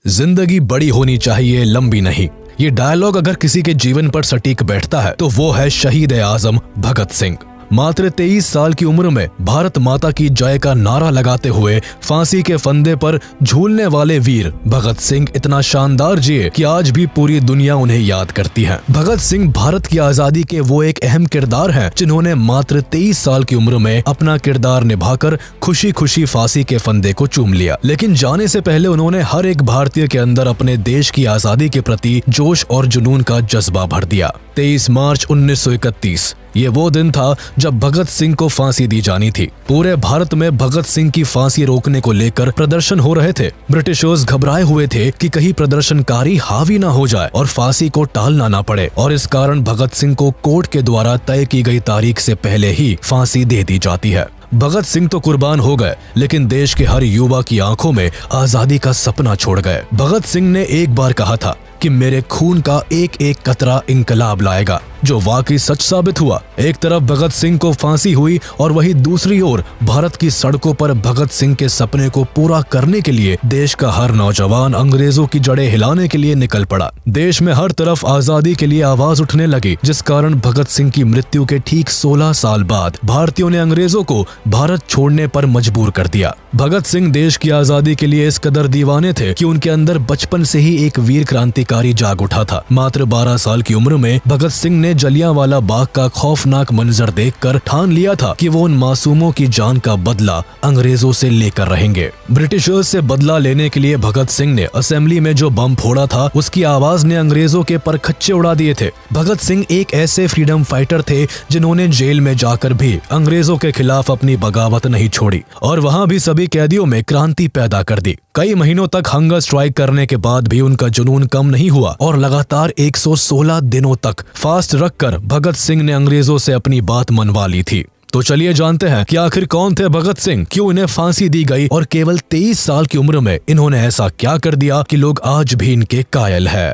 जिंदगी बड़ी होनी चाहिए, लंबी नहीं। ये डायलॉग अगर किसी के जीवन पर सटीक बैठता है तो वो है शहीद आजम भगत सिंह। मात्र 23 साल की उम्र में भारत माता की जय का नारा लगाते हुए फांसी के फंदे पर झूलने वाले वीर भगत सिंह इतना शानदार जिए कि आज भी पूरी दुनिया उन्हें याद करती है। भगत सिंह भारत की आजादी के वो एक अहम किरदार हैं जिन्होंने मात्र 23 साल की उम्र में अपना किरदार निभाकर खुशी खुशी फांसी के फंदे को चूम लिया। लेकिन जाने से पहले उन्होंने हर एक भारतीय के अंदर अपने देश की आजादी के प्रति जोश और जुनून का जज्बा भर दिया। 23 मार्च 1931 ये वो दिन था जब भगत सिंह को फांसी दी जानी थी। पूरे भारत में भगत सिंह की फांसी रोकने को लेकर प्रदर्शन हो रहे थे। ब्रिटिशर्स घबराए हुए थे कि कहीं प्रदर्शनकारी हावी ना हो जाए और फांसी को टालना ना पड़े, और इस कारण भगत सिंह को कोर्ट के द्वारा तय की गई तारीख से पहले ही फांसी दे दी जाती है। भगत सिंह तो कुर्बान हो गए, लेकिन देश के हर युवा की आंखों में आजादी का सपना छोड़ गए। भगत सिंह ने एक बार कहा था कि मेरे खून का एक एक कतरा इंकलाब लाएगा, जो वाकई सच साबित हुआ। एक तरफ भगत सिंह को फांसी हुई और वहीं दूसरी ओर भारत की सड़कों पर भगत सिंह के सपने को पूरा करने के लिए देश का हर नौजवान अंग्रेजों की जड़ें हिलाने के लिए निकल पड़ा। देश में हर तरफ आजादी के लिए आवाज उठने लगी, जिस कारण भगत सिंह की मृत्यु के ठीक 16 साल बाद भारतीयों ने अंग्रेजों को भारत छोड़ने पर मजबूर कर दिया। भगत सिंह देश की आजादी के लिए इस कदर दीवाने थे कि उनके अंदर बचपन से ही एक वीर क्रांतिकारी जाग उठा था। मात्र 12 साल की उम्र में भगत सिंह ने जलियांवाला बाग का खौफनाक मंजर देखकर ठान लिया था कि वो उन मासूमों की जान का बदला अंग्रेजों से लेकर रहेंगे। ब्रिटिशर्स से बदला लेने के लिए भगत सिंह ने असेंबली में जो बम फोड़ा था, उसकी आवाज ने अंग्रेजों के परखच्चे उड़ा दिए थे। भगत सिंह एक ऐसे फ्रीडम फाइटर थे जिन्होंने जेल में जाकर भी अंग्रेजों के खिलाफ अपनी बगावत नहीं छोड़ी और वहाँ भी सभी कैदियों में क्रांति पैदा कर दी। कई महीनों तक हंगर स्ट्राइक करने के बाद भी उनका जुनून कम नहीं हुआ और लगातार 116 दिनों तक फास्ट रखकर भगत सिंह ने अंग्रेजों से अपनी बात मनवा ली थी। तो चलिए जानते हैं कि आखिर कौन थे भगत सिंह, क्यों इन्हें फांसी दी गई और केवल 23 साल की उम्र में इन्होंने ऐसा क्या कर दिया कि लोग आज भी इनके कायल है।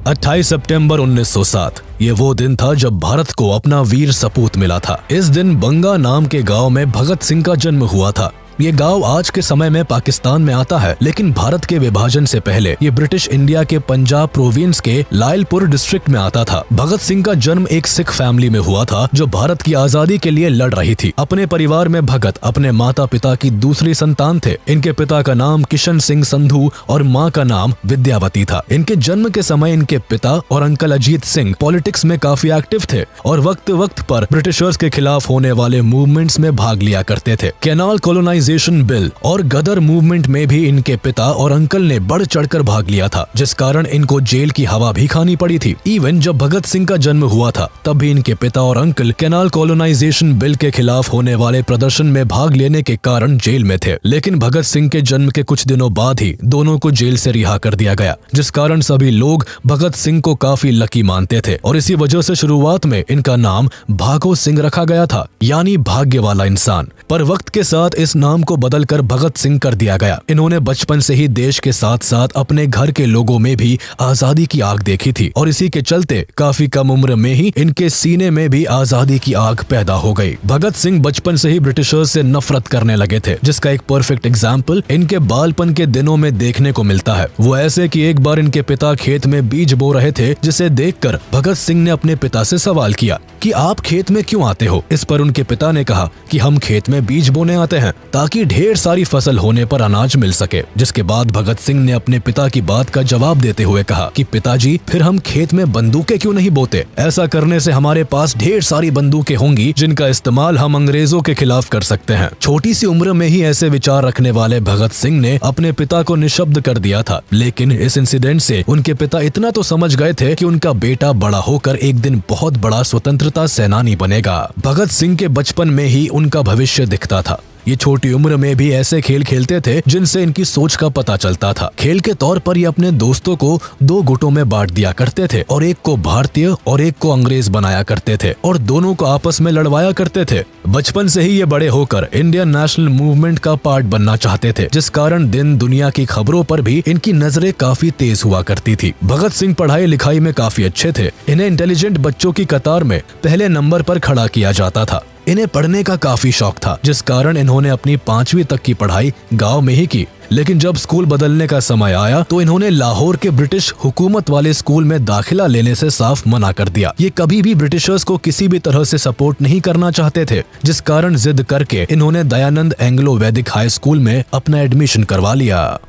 28 सितंबर 1907 ये वो दिन था जब भारत को अपना वीर सपूत मिला था। इस दिन बंगा नाम के गांव में भगत सिंह का जन्म हुआ था। ये गांव आज के समय में पाकिस्तान में आता है, लेकिन भारत के विभाजन से पहले ये ब्रिटिश इंडिया के पंजाब प्रोविंस के लायलपुर डिस्ट्रिक्ट में आता था। भगत सिंह का जन्म एक सिख फैमिली में हुआ था जो भारत की आजादी के लिए लड़ रही थी। अपने परिवार में भगत अपने माता पिता की दूसरी संतान थे। इनके पिता का नाम किशन सिंह संधू और माँ का नाम विद्यावती था। इनके जन्म के समय इनके पिता और अंकल अजीत सिंह पॉलिटिक्स में काफी एक्टिव थे और वक्त वक्त पर ब्रिटिशर्स के खिलाफ होने वाले मूवमेंट्स में भाग लिया करते थे। कैनाल कॉलोनाइजेशन बिल और गदर मूवमेंट में भी इनके पिता और अंकल ने बढ़ चढ़कर भाग लिया था, जिस कारण इनको जेल की हवा भी खानी पड़ी थी। इवन जब भगत सिंह का जन्म हुआ था तब भी इनके पिता और अंकल कैनाल कॉलोनाइजेशन बिल के खिलाफ होने वाले प्रदर्शन में भाग लेने के कारण जेल में थे। लेकिन भगत सिंह के जन्म के कुछ दिनों बाद ही दोनों को जेल से रिहा कर दिया गया, जिस कारण सभी लोग भगत सिंह को काफी लकी मानते थे और इसी वजह से शुरुआत में इनका नाम भागो सिंह रखा गया था, यानी भाग्य वाला इंसान। पर वक्त के साथ इस नाम को बदलकर भगत सिंह कर दिया गया। इन्होंने बचपन से ही देश के साथ साथ अपने घर के लोगों में भी आजादी की आग देखी थी और इसी के चलते काफी कम उम्र में ही इनके सीने में भी आजादी की आग पैदा हो गई। भगत सिंह बचपन से ही ब्रिटिशर्स से नफरत करने लगे थे, जिसका एक परफेक्ट एग्जाम्पल इनके बालपन के दिनों में देखने को मिलता है। वो ऐसे कि एक बार इनके पिता खेत में बीज बो रहे थे, जिसे देखकर भगत सिंह ने अपने पिता से सवाल किया कि आप खेत में क्यों आते हो। इस पर उनके पिता ने कहा कि हम खेत में बीज बोने आते हैं ताकि ढेर सारी फसल होने पर अनाज मिल सके। जिसके बाद भगत सिंह ने अपने पिता की बात का जवाब देते हुए कहा कि पिताजी, फिर हम खेत में बंदूकें क्यों नहीं बोते? ऐसा करने से हमारे पास ढेर सारी बंदूकें होंगी जिनका इस्तेमाल हम अंग्रेजों के खिलाफ कर सकते हैं। छोटी सी उम्र में ही ऐसे विचार रखने वाले भगत सिंह ने अपने पिता को निशब्द कर दिया था, लेकिन इस इंसिडेंट से उनके पिता इतना तो समझ गए थे कि उनका बेटा बड़ा होकर एक दिन बहुत बड़ा स्वतंत्रता सेनानी बनेगा। भगत सिंह के बचपन में ही उनका भविष्य दिखता था। ये छोटी उम्र में भी ऐसे खेल खेलते थे जिनसे इनकी सोच का पता चलता था। खेल के तौर पर ये अपने दोस्तों को 2 गुटों में बांट दिया करते थे और एक को भारतीय और एक को अंग्रेज बनाया करते थे और दोनों को आपस में लड़वाया करते थे। बचपन से ही ये बड़े होकर इंडियन नेशनल मूवमेंट का पार्ट बनना चाहते थे, जिस कारण दिन दुनिया की खबरों पर भी इनकी नजरें काफी तेज हुआ करती थी। भगत सिंह पढ़ाई लिखाई में काफी अच्छे थे। इन्हें इंटेलिजेंट बच्चों की कतार में पहले नंबर पर खड़ा किया जाता था। इन्हें पढ़ने का काफी शौक था, जिस कारण इन्होंने अपनी 5वीं तक की पढ़ाई गांव में ही की। लेकिन जब स्कूल बदलने का समय आया तो इन्होंने लाहौर के ब्रिटिश हुकूमत वाले स्कूल में दाखिला लेने से साफ मना कर दिया। ये कभी भी ब्रिटिशर्स को किसी भी तरह से सपोर्ट नहीं करना चाहते थे, जिस कारण जिद करके इन्होंने दयानंद एंग्लो वैदिक हाई स्कूल में अपना एडमिशन करवा लिया।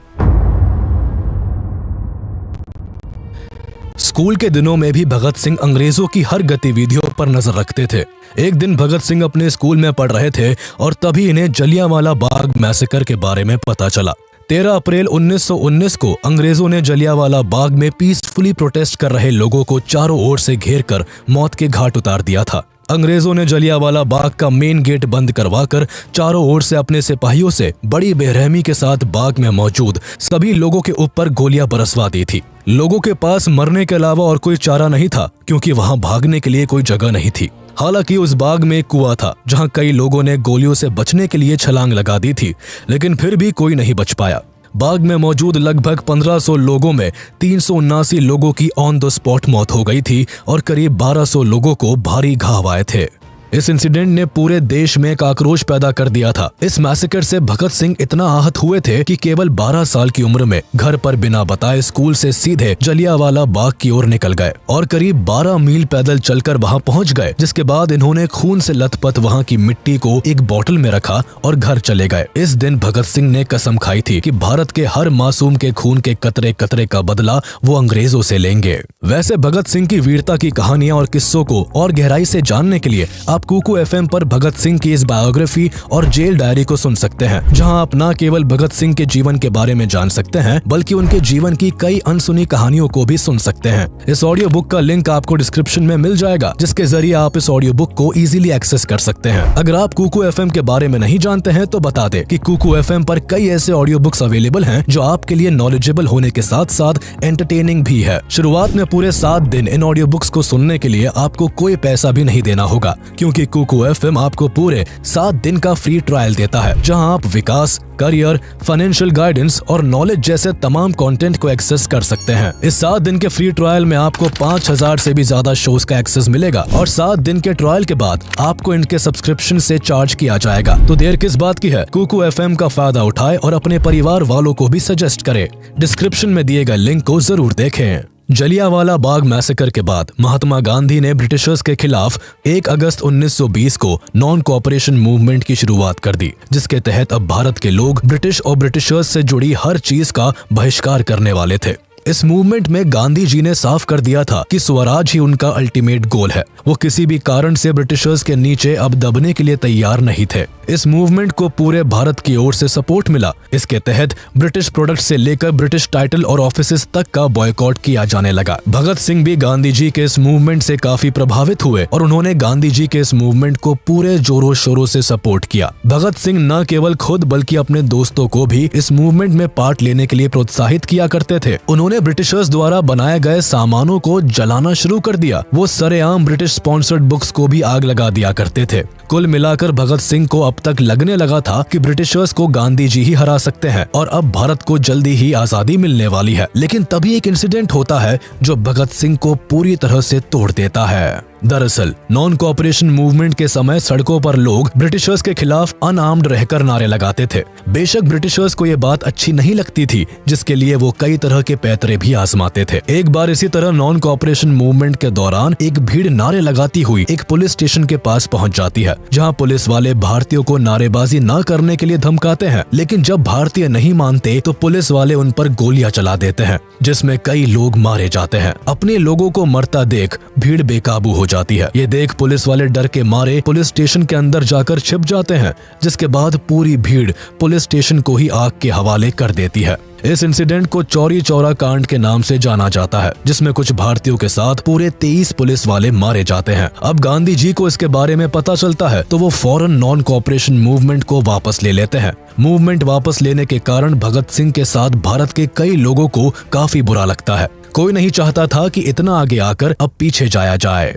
स्कूल के दिनों में भी भगत सिंह अंग्रेजों की हर गतिविधियों पर नजर रखते थे। एक दिन भगत सिंह अपने स्कूल में पढ़ रहे थे और तभी इन्हें जलियांवाला बाग मैसेकर के बारे में पता चला। 13 अप्रैल 1919 को अंग्रेजों ने जलियांवाला बाग में पीसफुली प्रोटेस्ट कर रहे लोगों को चारों ओर से घेरकर मौत के घाट उतार दिया था। अंग्रेजों ने जलियांवाला बाग का मेन गेट बंद करवाकर चारों ओर से अपने सिपाहियों से बड़ी बेरहमी के साथ बाग में मौजूद सभी लोगों के ऊपर गोलियां बरसवा दी थी। लोगों के पास मरने के अलावा और कोई चारा नहीं था, क्योंकि वहां भागने के लिए कोई जगह नहीं थी। हालांकि उस बाग में एक कुआं था जहां कई लोगों ने गोलियों से बचने के लिए छलांग लगा दी थी, लेकिन फिर भी कोई नहीं बच पाया। बाग में मौजूद लगभग 1500 लोगों में 379 लोगों की ऑन द स्पॉट मौत हो गई थी और करीब 1200 लोगों को भारी घाव आए थे। इस इंसिडेंट ने पूरे देश में एक आक्रोश पैदा कर दिया था। इस मैसेकर से भगत सिंह इतना आहत हुए थे कि केवल 12 साल की उम्र में घर पर बिना बताए स्कूल से सीधे जलियांवाला बाग की ओर निकल गए और करीब 12 मील पैदल चलकर वहां पहुंच गए, जिसके बाद इन्होंने खून से लथपथ वहां की मिट्टी को एक बोतल में रखा और घर चले गए। इस दिन भगत सिंह ने कसम खाई थी कि भारत के हर मासूम के खून के कतरे कतरे का बदला वो अंग्रेजों से लेंगे। वैसे भगत सिंह की वीरता की कहानियां और किस्सों को और गहराई से जानने के लिए आप कुकू एफएम पर भगत सिंह की इस बायोग्राफी और जेल डायरी को सुन सकते हैं, जहां आप न केवल भगत सिंह के जीवन के बारे में जान सकते हैं, बल्कि उनके जीवन की कई अनसुनी कहानियों को भी सुन सकते हैं। इस ऑडियो बुक का लिंक आपको डिस्क्रिप्शन में मिल जाएगा, जिसके जरिए आप इस ऑडियो बुक को इजीली एक्सेस कर सकते हैं। अगर आप कुकू एफएम के बारे में नहीं जानते हैं तो बता दें कि कुकू एफएम पर कई ऐसे ऑडियो बुक्स अवेलेबल हैं जो आपके लिए नॉलेजेबल होने के साथ साथ एंटरटेनिंग भी है। शुरुआत में पूरे 7 दिन इन ऑडियो बुक्स को सुनने के लिए आपको कोई पैसा भी नहीं देना होगा, क्योंकि कुकू एफएम आपको पूरे 7 दिन का फ्री ट्रायल देता है, जहां आप विकास, करियर, फाइनेंशियल गाइडेंस और नॉलेज जैसे तमाम कंटेंट को एक्सेस कर सकते हैं। इस 7 दिन के फ्री ट्रायल में आपको 5000 से भी ज्यादा शोज का एक्सेस मिलेगा और 7 दिन के ट्रायल के बाद आपको इनके सब्सक्रिप्शन से चार्ज किया जाएगा। तो देर किस बात की है, कुकू एफएम का फायदा उठाए और अपने परिवार वालों को भी सजेस्ट करें। डिस्क्रिप्शन में दिए गए लिंक को जरूर देखें। जलियांवाला बाग मैसेकर के बाद महात्मा गांधी ने ब्रिटिशर्स के खिलाफ 1 अगस्त 1920 को नॉन कोऑपरेशन मूवमेंट की शुरुआत कर दी, जिसके तहत अब भारत के लोग ब्रिटिश और ब्रिटिशर्स से जुड़ी हर चीज का बहिष्कार करने वाले थे। इस मूवमेंट में गांधी जी ने साफ कर दिया था कि स्वराज ही उनका अल्टीमेट गोल है। वो किसी भी कारण से ब्रिटिशर्स के नीचे अब दबने के लिए तैयार नहीं थे। इस मूवमेंट को पूरे भारत की ओर से सपोर्ट मिला। इसके तहत ब्रिटिश प्रोडक्ट से लेकर ब्रिटिश टाइटल और ऑफिसेस तक का बॉयकॉट किया जाने लगा। भगत सिंह भी गांधी जी के इस मूवमेंट से काफी प्रभावित हुए और उन्होंने गांधी जी के इस मूवमेंट को पूरे जोरों शोरों से सपोर्ट किया। भगत सिंह न केवल खुद बल्कि अपने दोस्तों को भी इस मूवमेंट में पार्ट लेने के लिए प्रोत्साहित किया करते थे। उन्होंने ब्रिटिशर्स द्वारा बनाए गए सामानों को जलाना शुरू कर दिया। वो सरेआम ब्रिटिश स्पॉन्सर्ड बुक्स को भी आग लगा दिया करते थे। कुल मिलाकर भगत सिंह को अब तक लगने लगा था कि ब्रिटिशर्स को गांधी जी ही हरा सकते हैं और अब भारत को जल्दी ही आजादी मिलने वाली है। लेकिन तभी एक इंसिडेंट होता है जो भगत सिंह को पूरी तरह से तोड़ देता है। दरअसल नॉन कोऑपरेशन मूवमेंट के समय सड़कों पर लोग ब्रिटिशर्स के खिलाफ अनआर्म्ड रहकर नारे लगाते थे। बेशक ब्रिटिशर्स को ये बात अच्छी नहीं लगती थी, जिसके लिए वो कई तरह के पैतरे भी आजमाते थे। एक बार इसी तरह नॉन कोऑपरेशन मूवमेंट के दौरान एक भीड़ नारे लगाती हुई एक पुलिस स्टेशन के पास पहुंच जाती है, जहां पुलिस वाले भारतीयों को नारेबाजी न करने के लिए धमकाते हैं। लेकिन जब भारतीय नहीं मानते तो पुलिस वाले उन पर गोलियां चला देते हैं, जिसमें कई लोग मारे जाते हैं। अपने लोगों को मरता देख भीड़ बेकाबू हो जाती है। ये देख पुलिस वाले डर के मारे पुलिस स्टेशन के अंदर जाकर छिप जाते हैं, जिसके बाद पूरी भीड़ पुलिस स्टेशन को ही आग के हवाले कर देती है। इस इंसिडेंट को चौरी चौरा कांड के नाम से जाना जाता है, जिसमें कुछ भारतीयों के साथ पूरे 23 पुलिस वाले मारे जाते हैं। अब गांधी जी को इसके बारे में पता चलता है तो वो फौरन नॉन कोऑपरेशन मूवमेंट को वापस ले लेते हैं। मूवमेंट वापस लेने के कारण भगत सिंह के साथ भारत के कई लोगों को काफी बुरा लगता है। कोई नहीं चाहता था कि इतना आगे आकर अब पीछे जाया जाए।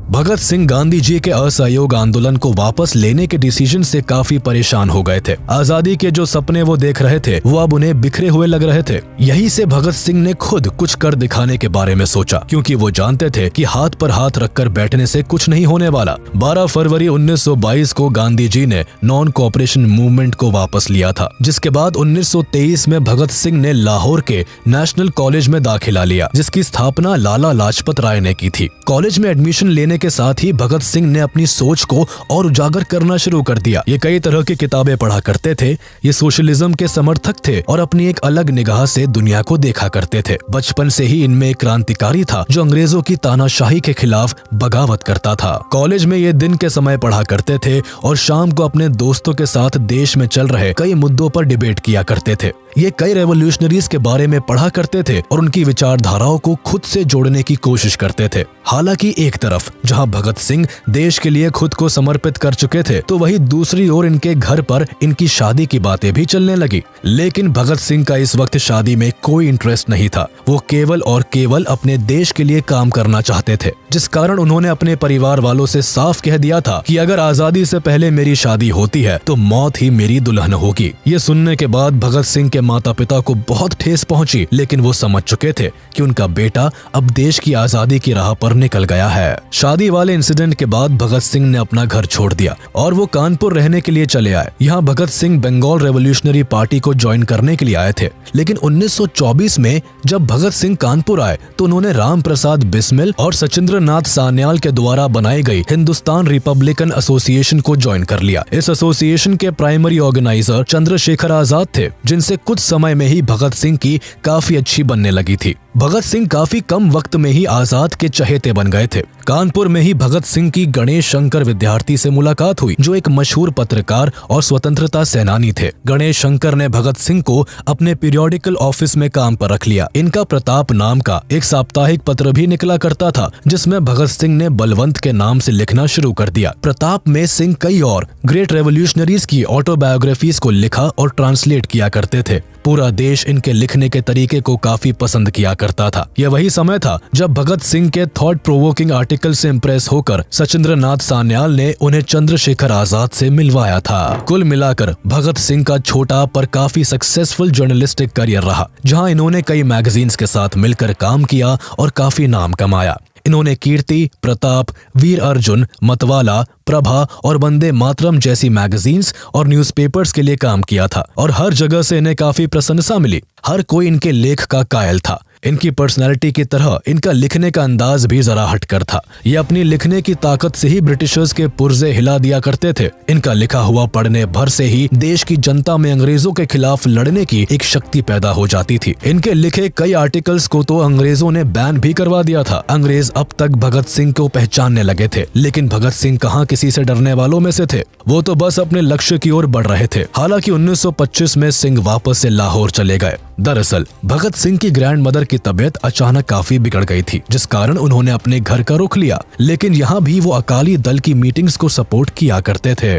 भगत सिंह गांधी जी के असहयोग आंदोलन को वापस लेने के डिसीजन से काफी परेशान हो गए थे। आजादी के जो सपने वो देख रहे थे वो अब उन्हें बिखरे हुए लग रहे थे। यही से भगत सिंह ने खुद कुछ कर दिखाने के बारे में सोचा, क्योंकि वो जानते थे कि हाथ पर हाथ रखकर बैठने से कुछ नहीं होने वाला। 12 फरवरी 1922 को गांधी जी ने नॉन कोऑपरेशन मूवमेंट को वापस लिया था, जिसके बाद 1923 में भगत सिंह ने लाहौर के नेशनल कॉलेज में दाखिला लिया, जिसकी स्थापना लाला लाजपत राय ने की थी। कॉलेज में एडमिशन लेने के साथ ही भगत सिंह ने अपनी सोच को और उजागर करना शुरू कर दिया। ये कई तरह की किताबें पढ़ा करते थे, ये सोशलिज्म के समर्थक थे और अपनी एक अलग निगाह से दुनिया को देखा करते थे। बचपन से ही इनमें एक क्रांतिकारी था जो अंग्रेजों की तानाशाही के खिलाफ बगावत करता था। कॉलेज में ये दिन के समय पढ़ा करते थे और शाम को अपने दोस्तों के साथ देश में चल रहे कई मुद्दों पर डिबेट किया करते थे। ये कई रेवोल्यूशनरीज के बारे में पढ़ा करते थे और उनकी विचारधाराओं को खुद से जोड़ने की कोशिश करते थे। हालांकि एक तरफ जहां भगत सिंह देश के लिए खुद को समर्पित कर चुके थे, तो वहीं दूसरी ओर इनके घर पर इनकी शादी की बातें भी चलने लगी। लेकिन भगत सिंह का इस वक्त शादी में कोई इंटरेस्ट नहीं था। वो केवल और केवल अपने देश के लिए काम करना चाहते थे, जिस कारण उन्होंने अपने परिवार वालों से साफ कह दिया था कि अगर आजादी से पहले मेरी शादी होती है तो मौत ही मेरी दुल्हन होगी। ये सुनने के बाद भगत सिंह के माता पिता को बहुत ठेस पहुंची, लेकिन वो समझ चुके थे कि उनका बेटा अब देश की आजादी की राह पर निकल गया है। शादी वाले इंसिडेंट के बाद भगत सिंह ने अपना घर छोड़ दिया और वो कानपुर रहने के लिए चले आए। यहाँ भगत सिंह बंगाल रेवोल्यूशनरी पार्टी को ज्वाइन करने के लिए आए थे। लेकिन 1924 में जब भगत सिंह कानपुर आए तो उन्होंने राम प्रसाद बिस्मिल और सचिंद्र नाथ सान्याल के द्वारा बनाई गई हिंदुस्तान रिपब्लिकन एसोसिएशन को ज्वाइन कर लिया। इस एसोसिएशन के प्राइमरी ऑर्गेनाइजर चंद्रशेखर आजाद थे, जिनसे कुछ समय में ही भगत सिंह की काफी अच्छी बनने लगी थी। भगत सिंह काफी कम वक्त में ही आजाद के चहेते बन गए थे। कानपुर में ही भगत सिंह की गणेश शंकर विद्यार्थी से मुलाकात हुई, जो एक मशहूर पत्रकार और स्वतंत्रता सेनानी थे। गणेश शंकर ने भगत सिंह को अपने पीरियोडिकल ऑफिस में काम पर रख लिया। इनका प्रताप नाम का एक साप्ताहिक पत्र भी निकला करता था, जिसमें भगत सिंह ने बलवंत के नाम से लिखना शुरू कर दिया। प्रताप में सिंह कई और ग्रेट रेवोल्यूशनरीज की ऑटोबायोग्राफीज को लिखा और ट्रांसलेट किया करते थे। पूरा देश इनके लिखने के तरीके को काफी पसंद किया करता था। यह वही समय था जब भगत सिंह के थॉट प्रोवोकिंग आर्टिकल से इम्प्रेस होकर सचिंद्र नाथ सान्याल ने उन्हें चंद्रशेखर आजाद से मिलवाया था। कुल मिलाकर भगत सिंह का छोटा पर काफी सक्सेसफुल जर्नलिस्टिक करियर रहा, जहां इन्होंने कई मैगजीन्स के साथ मिलकर काम किया और काफी नाम कमाया। इन्होंने कीर्ति, प्रताप, वीर अर्जुन, मतवाला, प्रभा और वंदे मातरम जैसी मैगजीन्स और न्यूज़पेपर्स के लिए काम किया था और हर जगह से इन्हें काफी प्रशंसा मिली। हर कोई इनके लेख का कायल था। इनकी पर्सनैलिटी की तरह इनका लिखने का अंदाज भी जरा हटकर था। ये अपनी लिखने की ताकत से ही ब्रिटिशर्स के पुर्जे हिला दिया करते थे। इनका लिखा हुआ पढ़ने भर से ही देश की जनता में अंग्रेजों के खिलाफ लड़ने की एक शक्ति पैदा हो जाती थी। इनके लिखे कई आर्टिकल्स को तो अंग्रेजों ने बैन भी करवा दिया था। अंग्रेज अब तक भगत सिंह को पहचानने लगे थे, लेकिन भगत सिंह कहाँ किसी से डरने वालों में से थे। वो तो बस अपने लक्ष्य की ओर बढ़ रहे थे। हालांकि 1925 में सिंह वापस से लाहौर चले गए। दरअसल भगत सिंह की ग्रैंड मदर की तबीयत अचानक काफी बिगड़ गई थी, जिस कारण उन्होंने अपने घर का रुख लिया। लेकिन यहाँ भी वो अकाली दल की मीटिंग्स को सपोर्ट किया करते थे।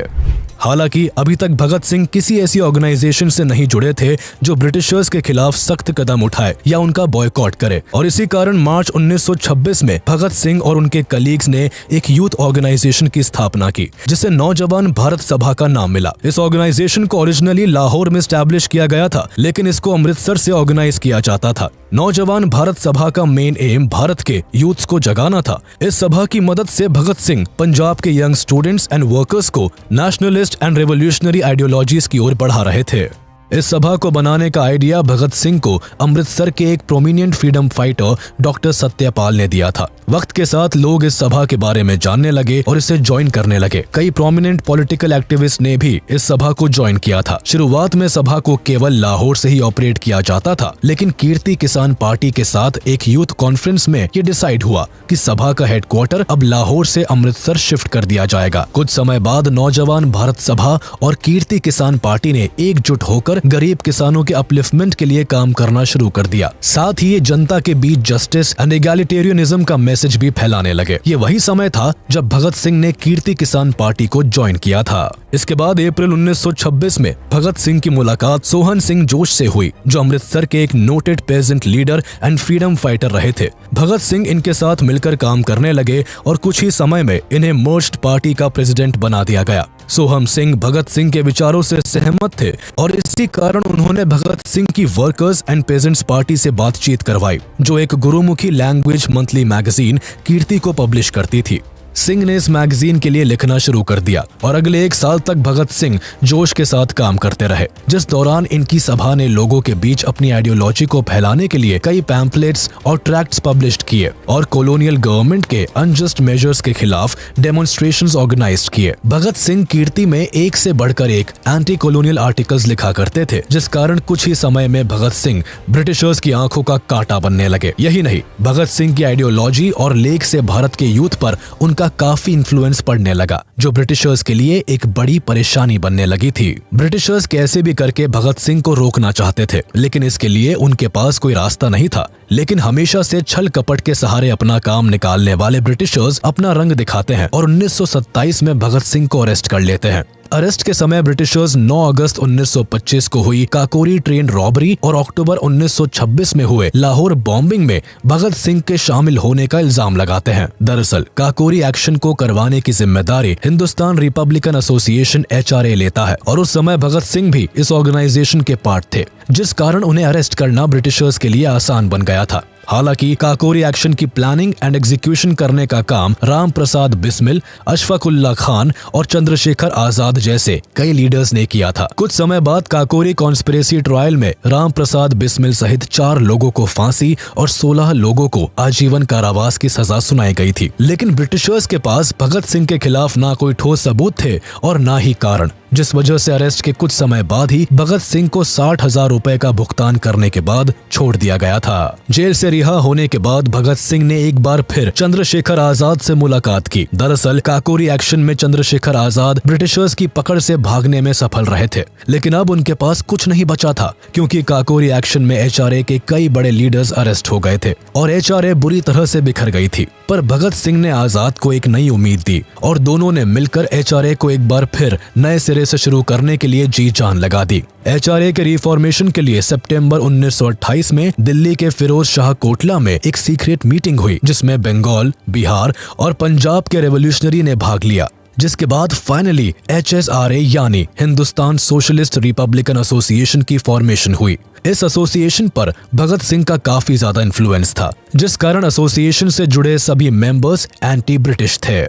हालांकि अभी तक भगत सिंह किसी ऐसी ऑर्गेनाइजेशन से नहीं जुड़े थे जो ब्रिटिशर्स के खिलाफ सख्त कदम उठाए या उनका बॉयकॉट करे, और इसी कारण मार्च 1926 में भगत सिंह और उनके कलीग्स ने एक यूथ ऑर्गेनाइजेशन की स्थापना की, जिसे नौजवान भारत सभा का नाम मिला। इस ऑर्गेनाइजेशन को ओरिजिनली लाहौर में एस्टैब्लिश किया गया था, लेकिन इसको अमृतसर से ऑर्गेनाइज किया जाता था। नौजवान भारत सभा का मेन एम भारत के यूथ्स को जगाना था। इस सभा की मदद से भगत सिंह पंजाब के यंग स्टूडेंट्स एंड वर्कर्स को नेशनलिस्ट एंड रेवोल्यूशनरी आइडियोलॉजीज की ओर बढ़ा रहे थे। इस सभा को बनाने का आइडिया भगत सिंह को अमृतसर के एक prominent freedom fighter doctor Satyapal ने दिया था। वक्त के साथ लोग इस सभा के बारे में जानने लगे और इसे ज्वाइन करने लगे। कई प्रोमिनेंट पॉलिटिकल एक्टिविस्ट ने भी इस सभा को ज्वाइन किया था। शुरुआत में सभा को केवल लाहौर से ही ऑपरेट किया जाता था, लेकिन कीर्ति किसान पार्टी के साथ एक यूथ कॉन्फ्रेंस में ये डिसाइड हुआ कि सभा का हेडक्वार्टर अब लाहौर से अमृतसर शिफ्ट कर दिया जाएगा। कुछ समय बाद नौजवान भारत सभा और कीर्ति किसान पार्टी ने एकजुट होकर गरीब किसानों के अपलिफ्टमेंट के लिए काम करना शुरू कर दिया। साथ ही ये जनता के बीच जस्टिस एंड एगैलिटेरियनिज्म का मैसेज भी फैलाने लगे। ये वही समय था जब भगत सिंह ने कीर्ति किसान पार्टी को ज्वाइन किया था। इसके बाद अप्रैल 1926 में भगत सिंह की मुलाकात सोहन सिंह जोश से हुई, जो अमृतसर के एक noted peasant leader and freedom fighter रहे थे। भगत सिंह इनके साथ मिलकर काम करने लगे और कुछ ही समय में इन्हें मर्ज्ड पार्टी का प्रेसिडेंट बना दिया गया। सोहम सिंह भगत सिंह के विचारों से सहमत थे और इसी कारण उन्होंने भगत सिंह की वर्कर्स एंड पेजेंट्स पार्टी से बातचीत करवाई, जो एक गुरुमुखी लैंग्वेज मंथली मैगजीन कीर्ति को पब्लिश करती थी। सिंह ने इस मैगजीन के लिए लिखना शुरू कर दिया और अगले 1 साल तक भगत सिंह जोश के साथ काम करते रहे, जिस दौरान इनकी सभा ने लोगों के बीच अपनी आइडियोलॉजी को फैलाने के लिए कई पैम्फलेट्स और ट्रैक्ट्स पब्लिश किए और कॉलोनियल गवर्नमेंट के अनजस्ट मेजर्स के खिलाफ डेमोन्स्ट्रेशंस ऑर्गेनाइज किए। भगत सिंह कीर्ति में एक से बढ़कर एक एंटी कॉलोनियल आर्टिकल्स लिखा करते थे, जिस कारण कुछ ही समय में भगत सिंह ब्रिटिशर्स की आंखों का कांटा बनने लगे। यही नहीं, भगत सिंह की आइडियोलॉजी और लेख से भारत के यूथ पर उनका काफी इन्फ्लुएंस पड़ने लगा, जो ब्रिटिशर्स के लिए एक बड़ी परेशानी बनने लगी थी। ब्रिटिशर्स कैसे भी करके भगत सिंह को रोकना चाहते थे, लेकिन इसके लिए उनके पास कोई रास्ता नहीं था। लेकिन हमेशा से छल कपट के सहारे अपना काम निकालने वाले ब्रिटिशर्स अपना रंग दिखाते हैं और 1927 में भगत सिंह को अरेस्ट कर लेते हैं। अरेस्ट के समय ब्रिटिशर्स 9 अगस्त 1925 को हुई काकोरी ट्रेन रॉबरी और अक्टूबर 1926 में हुए लाहौर बॉम्बिंग में भगत सिंह के शामिल होने का इल्जाम लगाते हैं। दरअसल काकोरी एक्शन को करवाने की जिम्मेदारी हिंदुस्तान रिपब्लिकन एसोसिएशन HRA लेता है और उस समय भगत सिंह भी इस ऑर्गेनाइजेशन के पार्ट थे, जिस कारण उन्हें अरेस्ट करना ब्रिटिशर्स के लिए आसान बन गया था। हालांकि काकोरी एक्शन की प्लानिंग एंड एग्जीक्यूशन करने का काम राम प्रसाद बिस्मिल, अशफाकुल्ला खान और चंद्रशेखर आजाद जैसे कई लीडर्स ने किया था। कुछ समय बाद काकोरी कॉन्स्पिरेसी ट्रायल में राम प्रसाद बिस्मिल सहित 4 लोगों को फांसी और 16 लोगों को आजीवन कारावास की सजा सुनाई गई थी। लेकिन ब्रिटिशर्स के पास भगत सिंह के खिलाफ ना कोई ठोस सबूत थे और ना ही कारण, जिस वजह से अरेस्ट के कुछ समय बाद ही भगत सिंह को 60,000 रुपए का भुगतान करने के बाद छोड़ दिया गया था। जेल से रिहा होने के बाद भगत सिंह ने एक बार फिर चंद्रशेखर आजाद से मुलाकात की। दरअसल काकोरी एक्शन में चंद्रशेखर आजाद ब्रिटिशर्स की पकड़ से भागने में सफल रहे थे, लेकिन अब उनके पास कुछ नहीं बचा था, क्योंकि काकोरी एक्शन में HRA के कई बड़े लीडर्स अरेस्ट हो गए थे और HRA बुरी तरह से बिखर गई थी। पर भगत सिंह ने आजाद को एक नई उम्मीद दी और दोनों ने मिलकर HRA को एक बार फिर नए सिरे से शुरू करने के लिए जी जान लगा दी। HRA के रिफॉर्मेशन के लिए सितंबर 1928 में दिल्ली के फिरोज शाह कोटला में एक सीक्रेट मीटिंग हुई, जिसमें बंगाल, बिहार और पंजाब के रेवोल्यूशनरी ने भाग लिया, जिसके बाद फाइनली HSRA यानी हिंदुस्तान सोशलिस्ट रिपब्लिकन एसोसिएशन की फॉर्मेशन हुई। इस एसोसिएशन पर भगत सिंह का काफी ज्यादा इन्फ्लुएंस था, जिस कारण एसोसिएशन से जुड़े सभी मेंबर्स एंटी ब्रिटिश थे।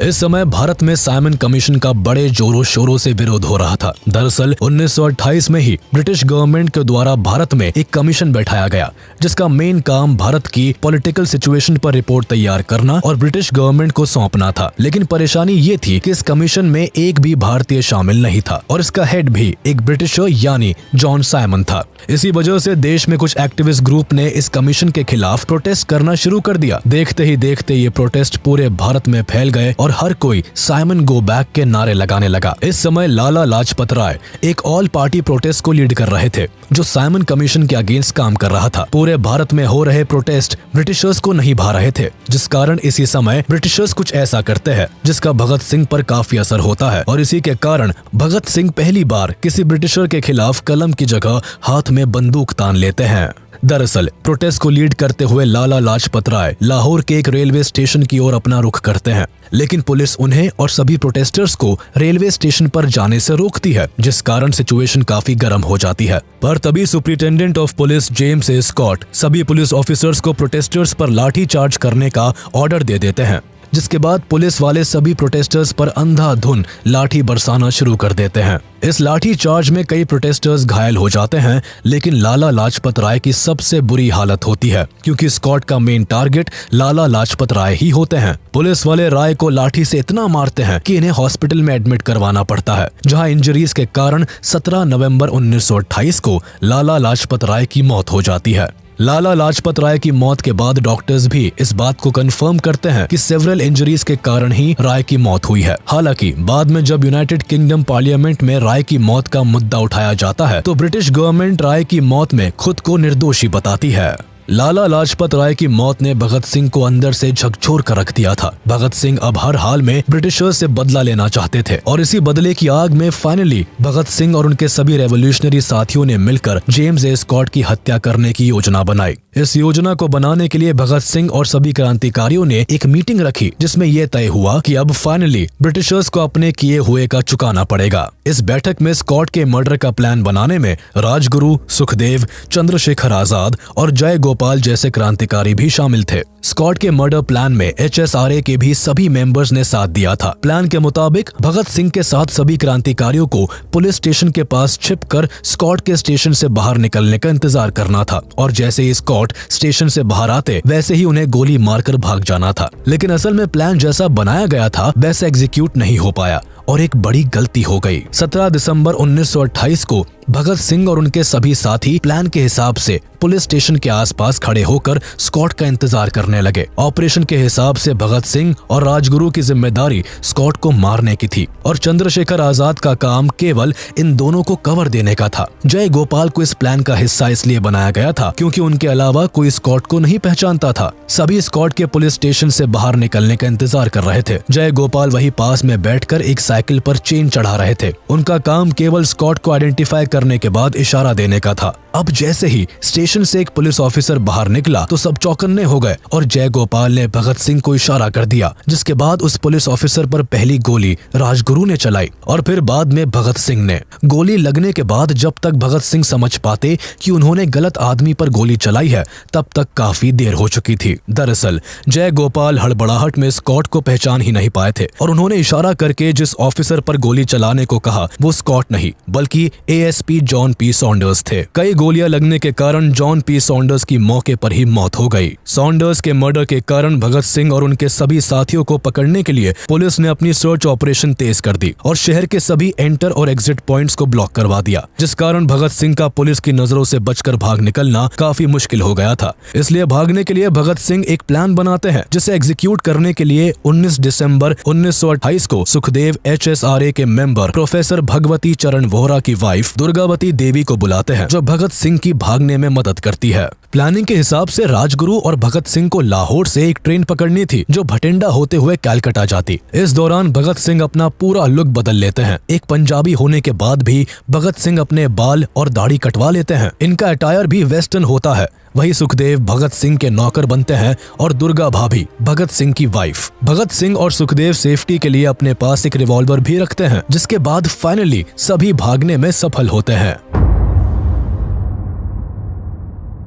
इस समय भारत में साइमन कमीशन का बड़े जोरों शोरों से विरोध हो रहा था। दरअसल 1928 में ही ब्रिटिश गवर्नमेंट के द्वारा भारत में एक कमीशन बैठाया गया, जिसका मेन काम भारत की पॉलिटिकल सिचुएशन पर रिपोर्ट तैयार करना और ब्रिटिश गवर्नमेंट को सौंपना था। लेकिन परेशानी ये थी कि इस कमीशन में एक भी भारतीय शामिल नहीं था और इसका हेड भी एक ब्रिटिशर यानी जॉन साइमन था। इसी वजह से देश में कुछ एक्टिविस्ट ग्रुप ने इस कमीशन के खिलाफ प्रोटेस्ट करना शुरू कर दिया। देखते ही देखते ये प्रोटेस्ट पूरे भारत में फैल गए और हर कोई साइमन गो बैक के नारे लगाने लगा। इस समय लाला लाजपत राय एक ऑल पार्टी प्रोटेस्ट को लीड कर रहे थे, जो साइमन कमीशन के अगेंस्ट काम कर रहा था। पूरे भारत में हो रहे प्रोटेस्ट ब्रिटिशर्स को नहीं भा रहे थे, जिस कारण इसी समय ब्रिटिशर्स कुछ ऐसा करते हैं जिसका भगत सिंह पर काफी असर होता है और इसी के कारण भगत सिंह पहली बार किसी ब्रिटिशर के खिलाफ कलम की जगह हाथ में बंदूक तान लेते हैं। दरअसल प्रोटेस्ट को लीड करते हुए लाला लाजपत राय लाहौर के एक रेलवे स्टेशन की ओर अपना रुख करते हैं, लेकिन पुलिस उन्हें और सभी प्रोटेस्टर्स को रेलवे स्टेशन पर जाने से रोकती है, जिस कारण सिचुएशन काफी गर्म हो जाती है। पर तभी superintendent of police James A Scott सभी पुलिस ऑफिसर्स को प्रोटेस्टर्स पर लाठी चार्ज करने का ऑर्डर दे देते हैं, जिसके बाद पुलिस वाले सभी प्रोटेस्टर्स पर अंधाधुन लाठी बरसाना शुरू कर देते हैं। इस लाठी चार्ज में कई प्रोटेस्टर्स घायल हो जाते हैं, लेकिन लाला लाजपत राय की सबसे बुरी हालत होती है, क्योंकि स्कॉट का मेन टारगेट लाला लाजपत राय ही होते हैं। पुलिस वाले राय को लाठी से इतना मारते हैं कि इन्हें हॉस्पिटल में एडमिट करवाना पड़ता है, जहां इंजरीज के कारण 17 नवंबर 1928 को लाला लाजपत राय की मौत हो जाती है। लाला लाजपत राय की मौत के बाद डॉक्टर्स भी इस बात को कंफर्म करते हैं कि सेवरल इंजरीज के कारण ही राय की मौत हुई है। हालांकि बाद में जब यूनाइटेड किंगडम पार्लियामेंट में राय की मौत का मुद्दा उठाया जाता है, तो ब्रिटिश गवर्नमेंट राय की मौत में खुद को निर्दोषी बताती है। लाला लाजपत राय की मौत ने भगत सिंह को अंदर से झकझोर कर रख दिया था। भगत सिंह अब हर हाल में ब्रिटिशर्स से बदला लेना चाहते थे और इसी बदले की आग में फाइनली भगत सिंह और उनके सभी रेवोल्यूशनरी साथियों ने मिलकर जेम्स ए स्कॉट की हत्या करने की योजना बनाई। इस योजना को बनाने के लिए भगत सिंह और सभी क्रांतिकारियों ने एक मीटिंग रखी जिसमें यह तय हुआ कि अब फाइनली ब्रिटिशर्स को अपने किए हुए का चुकाना पड़ेगा। इस बैठक में स्कॉट के मर्डर का प्लान बनाने में राजगुरु, सुखदेव, चंद्रशेखर आजाद और जय गोपाल जैसे क्रांतिकारी भी शामिल थे। स्कॉट के मर्डर प्लान में HSRA के भी सभी मेंबर्स ने साथ दिया था। प्लान के मुताबिक भगत सिंह के साथ सभी क्रांतिकारियों को पुलिस स्टेशन के पास छिपकर स्कॉट के स्टेशन से बाहर निकलने का इंतजार करना था और जैसे ही स्कॉट स्टेशन से बाहर आते वैसे ही उन्हें गोली मारकर भाग जाना था। लेकिन असल में प्लान जैसा बनाया गया था वैसा एग्जीक्यूट नहीं हो पाया और एक बड़ी गलती हो गई। 17 दिसंबर 1928 को भगत सिंह और उनके सभी साथी प्लान के हिसाब से पुलिस स्टेशन के आसपास खड़े होकर स्कॉट का इंतजार करने लगे। ऑपरेशन के हिसाब से भगत सिंह और राजगुरु की जिम्मेदारी स्कॉट को मारने की थी और चंद्रशेखर आजाद का काम केवल इन दोनों को कवर देने का था। जय गोपाल को इस प्लान का हिस्सा इसलिए बनाया गया था क्योंकि उनके अलावा कोई स्कॉट को नहीं पहचानता था। सभी स्कॉट के पुलिस स्टेशन से बाहर निकलने का इंतजार कर रहे थे। जय गोपाल वही पास में बैठकर एक साइकिल पर चेन चढ़ा रहे थे। उनका काम केवल स्कॉट को आइडेंटिफाई करने के बाद इशारा देने का था। अब जैसे ही स्टेशन से एक पुलिस ऑफिसर बाहर निकला तो सब चौकन्ने हो गए और जय गोपाल ने भगत सिंह को इशारा कर दिया, जिसके बाद उस पुलिस ऑफिसर पर पहली गोली राजगुरु ने चलाई और फिर बाद में भगत सिंह ने। गोली लगने के बाद जब तक भगत सिंह समझ पाते कि उन्होंने गलत आदमी पर गोली चलाई है तब तक काफी देर हो चुकी थी। दरअसल जय गोपाल हड़बड़ाहट में स्कॉट को पहचान ही नहीं पाए थे और उन्होंने इशारा करके जिस ऑफिसर पर गोली चलाने को कहा वो स्कॉट नहीं बल्कि ASP जॉन पी सॉन्डर्स थे। कई गोलियां लगने के कारण जॉन पी सॉन्डर्स की मौके पर ही मौत हो गई। सॉन्डर्स के मर्डर के कारण भगत सिंह और उनके सभी साथियों को पकड़ने के लिए पुलिस ने अपनी सर्च ऑपरेशन तेज कर दी और शहर के सभी एंटर और एग्जिट पॉइंट्स को ब्लॉक करवा दिया, जिस कारण भगत सिंह का पुलिस की नजरों से बचकर भाग निकलना काफी मुश्किल हो गया था। इसलिए भागने के लिए भगत सिंह एक प्लान बनाते हैं जिसे एग्जीक्यूट करने के लिए 19 दिसंबर 1928 को सुखदेव HSRA के मेंबर प्रोफेसर भगवती चरण वोहरा की वाइफ दुर्गावती देवी को बुलाते हैं जो भगत सिंह की भागने में मदद करती है। प्लानिंग के हिसाब से राजगुरु और भगत सिंह को लाहौर से एक ट्रेन पकड़नी थी जो भटिंडा होते हुए कलकत्ता जाती। इस दौरान भगत सिंह अपना पूरा लुक बदल लेते हैं। एक पंजाबी होने के बाद भी भगत सिंह अपने बाल और दाढ़ी कटवा लेते हैं। इनका अटायर भी वेस्टर्न होता है। वही सुखदेव भगत सिंह के नौकर बनते हैं और दुर्गा भाभी भगत सिंह की वाइफ। भगत सिंह और सुखदेव सेफ्टी के लिए अपने पास एक रिवॉल्वर भी रखते हैं, जिसके बाद फाइनली सभी भागने में सफल होते हैं।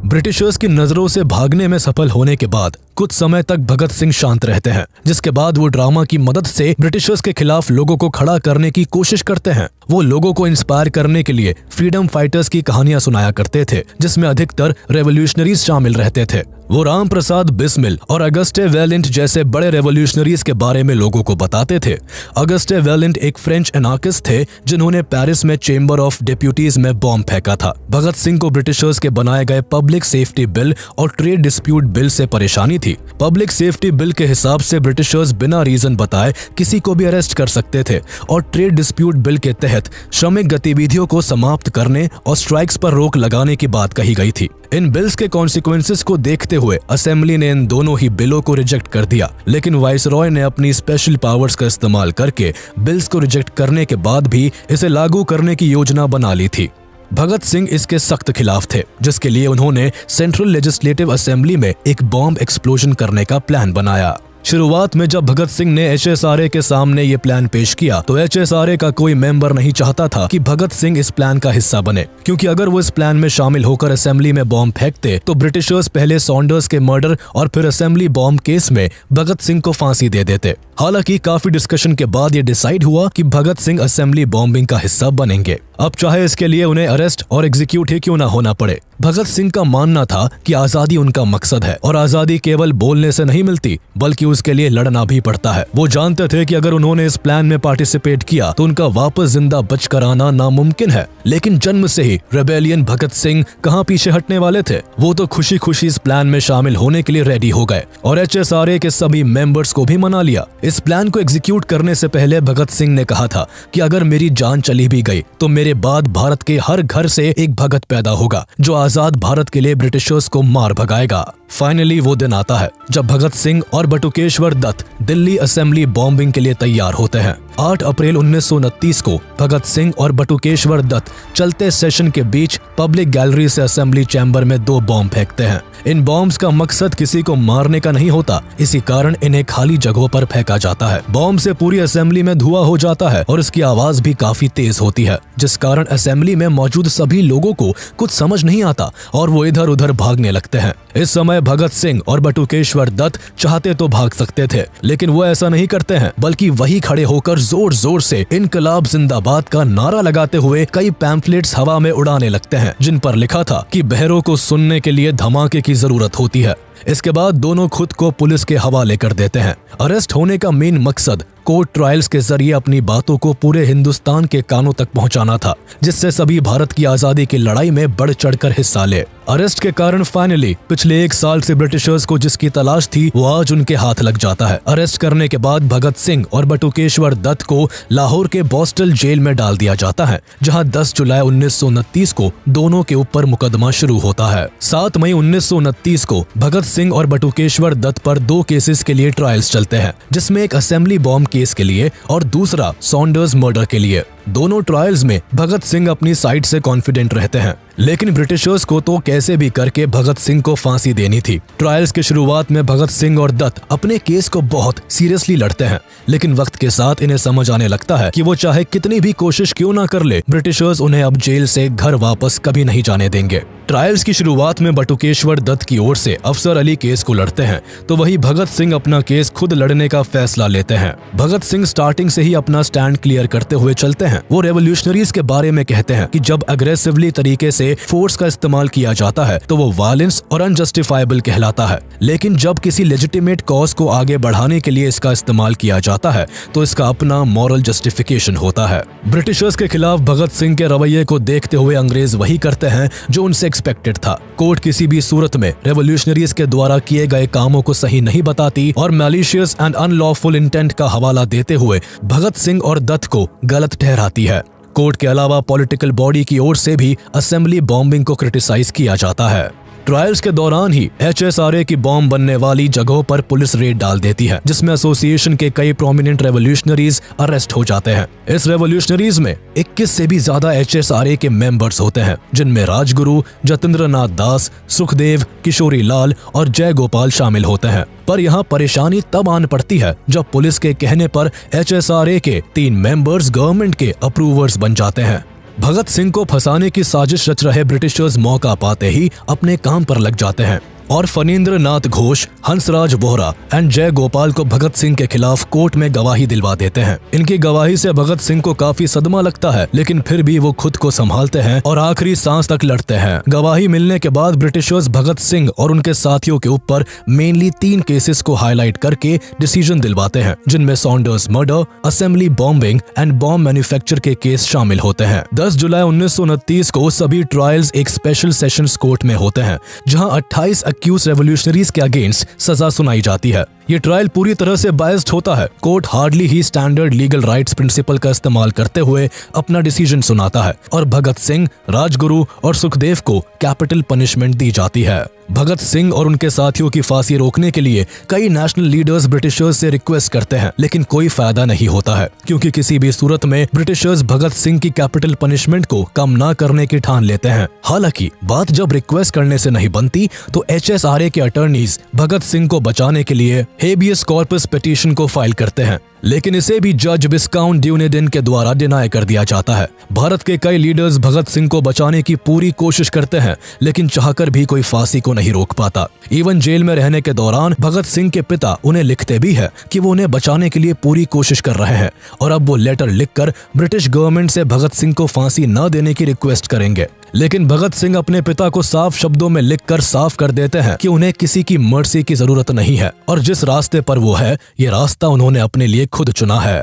ब्रिटिशर्स की नजरों से भागने में सफल होने के बाद कुछ समय तक भगत सिंह शांत रहते हैं, जिसके बाद वो ड्रामा की मदद से ब्रिटिशर्स के खिलाफ लोगों को खड़ा करने की कोशिश करते हैं। वो लोगों को इंस्पायर करने के लिए फ्रीडम फाइटर्स की कहानियां सुनाया करते थे, जिसमें अधिकतर रेवोल्यूशनरीज शामिल रहते थे। वो राम प्रसाद बिस्मिल और अगस्टे वेलिंट जैसे बड़े रेवोल्यूशनरीज के बारे में लोगों को बताते थे। अगस्टे वेलिंट एक फ्रेंच एनार्किस्ट थे जिन्होंने पेरिस में चेंबर ऑफ डेप्यूटीज में बॉम्ब फेंका था। भगत सिंह को ब्रिटिशर्स के बनाए गए पब्लिक सेफ्टी बिल और ट्रेड डिस्प्यूट बिल से परेशानी थी। पब्लिक सेफ्टी बिल के हिसाब से ब्रिटिशर्स बिना रीजन बताए किसी को भी अरेस्ट कर सकते थे और ट्रेड डिस्प्यूट बिल के तहत श्रमिक गतिविधियों को समाप्त करने और स्ट्राइक्स पर रोक लगाने की बात कही गई थी। इन बिल्स के कॉन्सिक्वेंसेस को देखते हुए असेंबली ने इन दोनों ही बिलों को रिजेक्ट कर दिया, लेकिन वाइसरॉय ने अपनी स्पेशल पावर्स का इस्तेमाल करके बिल्स को रिजेक्ट करने के बाद भी इसे लागू करने की योजना बना ली थी। भगत सिंह इसके सख्त खिलाफ थे, जिसके लिए उन्होंने सेंट्रल लेजिस्लेटिव असेंबली में एक बॉम्ब एक्सप्लोजन करने का प्लान बनाया। शुरुआत में जब भगत सिंह ने HSRA के सामने ये प्लान पेश किया तो HSRA का कोई मेंबर नहीं चाहता था कि भगत सिंह इस प्लान का हिस्सा बने, क्योंकि अगर वो इस प्लान में शामिल होकर असेंबली में बॉम्ब फेंकते तो ब्रिटिशर्स पहले सॉन्डर्स के मर्डर और फिर असेंबली बॉम्ब केस में भगत सिंह को फांसी दे देते। हालांकि काफी डिस्कशन के बाद ये डिसाइड हुआ कि भगत सिंह असेंबली बॉम्बिंग का हिस्सा बनेंगे, अब चाहे इसके लिए उन्हें अरेस्ट और एग्जीक्यूट ही क्यों ना होना पड़े। भगत सिंह का मानना था कि आजादी उनका मकसद है और आजादी केवल बोलने से नहीं मिलती बल्कि उसके लिए लड़ना भी पड़ता है। वो जानते थे कि अगर उन्होंने इस प्लान में पार्टिसिपेट किया तो उनका वापस जिंदा बचकर आना नामुमकिन है, लेकिन जन्म से ही रेबेलियन भगत सिंह कहाँ पीछे हटने वाले थे। वो तो खुशी खुशी इस प्लान में शामिल होने के लिए रेडी हो गए और HSRA के सभी मेंबर्स को भी मना लिया। इस प्लान को एग्जीक्यूट करने से पहले भगत सिंह ने कहा था कि अगर मेरी जान चली भी गई तो मेरे बाद भारत के हर घर से एक भगत पैदा होगा जो आजाद भारत के लिए ब्रिटिशर्स को मार भगाएगा। फाइनली वो दिन आता है जब भगत सिंह और बटुकेश्वर दत्त दिल्ली असेंबली बॉम्बिंग के लिए तैयार होते हैं। 8 अप्रैल 1929 को भगत सिंह और बटुकेश्वर दत्त चलते सेशन के बीच पब्लिक गैलरी से असेंबली चैम्बर में 2 बॉम्ब फेंकते हैं। इन बॉम्ब्स का मकसद किसी को मारने का नहीं होता, इसी कारण इन्हें खाली जगहों पर फेंका जाता है। बॉम्ब से पूरी असेंबली में धुआं हो जाता है और इसकी आवाज भी काफी तेज होती है, जिस कारण असेंबली में मौजूद सभी लोगों को कुछ समझ नहीं आता और वो इधर उधर भागने लगते हैं। इस समय भगत सिंह और बटुकेश्वर दत्त चाहते तो भाग सकते थे, लेकिन वो ऐसा नहीं करते हैं, बल्कि वही खड़े होकर जोर जोर से इनकलाब जिंदाबाद का नारा लगाते हुए कई पैम्फलेट्स हवा में उड़ाने लगते हैं, जिन पर लिखा था कि बहरों को सुनने के लिए धमाके की जरूरत होती है। इसके बाद दोनों खुद को पुलिस के हवाले कर देते हैं। अरेस्ट होने का मेन मकसद कोर्ट ट्रायल्स के जरिए अपनी बातों को पूरे हिंदुस्तान के कानों तक पहुंचाना था, जिससे सभी भारत की आजादी की लड़ाई में बढ़ चढ़कर हिस्सा ले। अरेस्ट के कारण फाइनली पिछले 1 साल से ब्रिटिशर्स को जिसकी तलाश थी वो आज उनके हाथ लग जाता है। अरेस्ट करने के बाद भगत सिंह और बटुकेश्वर दत्त को लाहौर के बॉस्टल जेल में डाल दिया जाता है, जहां 10 जुलाई 1929 को दोनों के ऊपर मुकदमा शुरू होता है। 7 मई 1929 को भगत सिंह और बटुकेश्वर दत्त पर 2 केसेस के लिए ट्रायल्स चलते हैं, जिसमें एक असेंबली बॉम्ब केस के लिए और दूसरा सॉन्डर्स मर्डर के लिए। दोनों ट्रायल्स में भगत सिंह अपनी साइड से कॉन्फिडेंट रहते हैं, लेकिन ब्रिटिशर्स को तो कैसे भी करके भगत सिंह को फांसी देनी थी। ट्रायल्स की शुरुआत में भगत सिंह और दत्त अपने केस को बहुत सीरियसली लड़ते हैं, लेकिन वक्त के साथ इन्हें समझ आने लगता है कि वो चाहे कितनी भी कोशिश क्यों ना कर ले, ब्रिटिशर्स उन्हें अब जेल से घर वापस कभी नहीं जाने देंगे। ट्रायल्स की शुरुआत में बटुकेश्वर दत्त की ओर से अफसर अली केस को लड़ते हैं, तो वही भगत सिंह अपना केस खुद लड़ने का फैसला लेते हैं। भगत सिंह स्टार्टिंग से ही अपना स्टैंड क्लियर करते हुए चलते हैं। वो रेवोल्यूशनरीज के बारे में कहते हैं कि जब अग्रेसिवली तरीके से फोर्स का इस्तेमाल किया जाता है तो वो वायलेंस और अनजस्टिफाइबल कहलाता है, लेकिन जब किसी लेजिटिमेट कॉज को आगे बढ़ाने के लिए इसका इस्तेमाल किया जाता है तो इसका अपना मॉरल जस्टिफिकेशन होता है। ब्रिटिशर्स के खिलाफ भगत सिंह के रवैये को देखते हुए अंग्रेज वही करते हैं जो उनसे एक्सपेक्टेड था। कोर्ट किसी भी सूरत में रेवोल्यूशनरीज के द्वारा किए गए कामों को सही नहीं बताती और मैलिशियस एंड अनलॉफुल इंटेंट का हवाला देते हुए भगत सिंह और दत्त को गलत ठहराती है। कोर्ट के अलावा पॉलिटिकल बॉडी की ओर से भी असेंबली बॉम्बिंग को क्रिटिसाइज किया जाता है। ट्रायल्स के दौरान ही HSRA की बॉम्ब बनने वाली जगहों पर पुलिस रेड डाल देती है, जिसमें एसोसिएशन के कई प्रोमिनेंट रेवोल्यूशनरीज अरेस्ट हो जाते हैं। इस रेवोल्यूशनरीज में 21 से भी ज्यादा HSRA के मेंबर्स होते हैं, जिनमें राजगुरु, जतेंद्र नाथ दास, सुखदेव, किशोरी लाल और जय गोपाल शामिल होते हैं। पर यहाँ परेशानी तब आन पड़ती है जब पुलिस के कहने पर HSRA के 3 मेंबर्स गवर्नमेंट के अप्रूवर्स बन जाते हैं। भगत सिंह को फंसाने की साजिश रच रहे ब्रिटिशर्स मौका पाते ही अपने काम पर लग जाते हैं और फणींद्र नाथ घोष, हंसराज बोहरा एंड जय गोपाल को भगत सिंह के खिलाफ कोर्ट में गवाही दिलवा देते हैं। इनकी गवाही से भगत सिंह को काफी सदमा लगता है, लेकिन फिर भी वो खुद को संभालते हैं और आखिरी सांस तक लड़ते हैं। गवाही मिलने के बाद ब्रिटिशर्स भगत सिंह और उनके साथियों के ऊपर मेनली 3 केसेस को हाईलाइट करके डिसीजन दिलवाते हैं, जिनमें Saunders murder, assembly bombing and bomb manufacture के केस शामिल होते हैं। 10 जुलाई 1929 को सभी ट्रायल्स एक स्पेशल सेशंस कोर्ट में होते हैं, जहां 28 एक्यूज रेवोल्यूशनरीज के अगेंस्ट सजा सुनाई जाती है। ये ट्रायल पूरी तरह से बायस्ड होता है। कोर्ट हार्डली ही स्टैंडर्ड लीगल राइट्स प्रिंसिपल का इस्तेमाल करते हुए अपना डिसीजन सुनाता है और भगत सिंह, राजगुरु और सुखदेव को कैपिटल पनिशमेंट दी जाती है। भगत सिंह और उनके साथियों की फांसी रोकने के लिए कई नेशनल लीडर्स ब्रिटिशर्स से रिक्वेस्ट करते हैं, लेकिन कोई फायदा नहीं होता है, क्योंकि किसी भी सूरत में ब्रिटिशर्स भगत सिंह की कैपिटल पनिशमेंट को कम ना करने की ठान लेते हैं। हालांकि बात जब रिक्वेस्ट करने से नहीं बनती तो HSRA के अटर्नीज भगत सिंह को बचाने के लिए हेबियस कॉर्पस पिटीशन को फाइल करते हैं, लेकिन इसे भी जज विस्काउंट ड्यूनेडिन के द्वारा डिनाई कर दिया जाता है। भारत के कई लीडर्स भगत सिंह को बचाने की पूरी कोशिश करते हैं, लेकिन चाहकर भी कोई फांसी को नहीं रोक पाता। इवन जेल में रहने के दौरान भगत सिंह के पिता उन्हें लिखते भी है कि वो उन्हें बचाने के लिए पूरी कोशिश कर रहे हैं और अब वो लेटर लिखकर ब्रिटिश गवर्नमेंट से भगत सिंह को फांसी न देने की रिक्वेस्ट करेंगे। लेकिन भगत सिंह अपने पिता को साफ शब्दों में लिखकर साफ कर देते हैं कि उन्हें किसी की मर्सी की जरूरत नहीं है और जिस रास्ते पर वो है, ये रास्ता उन्होंने अपने लिए खुद चुना है।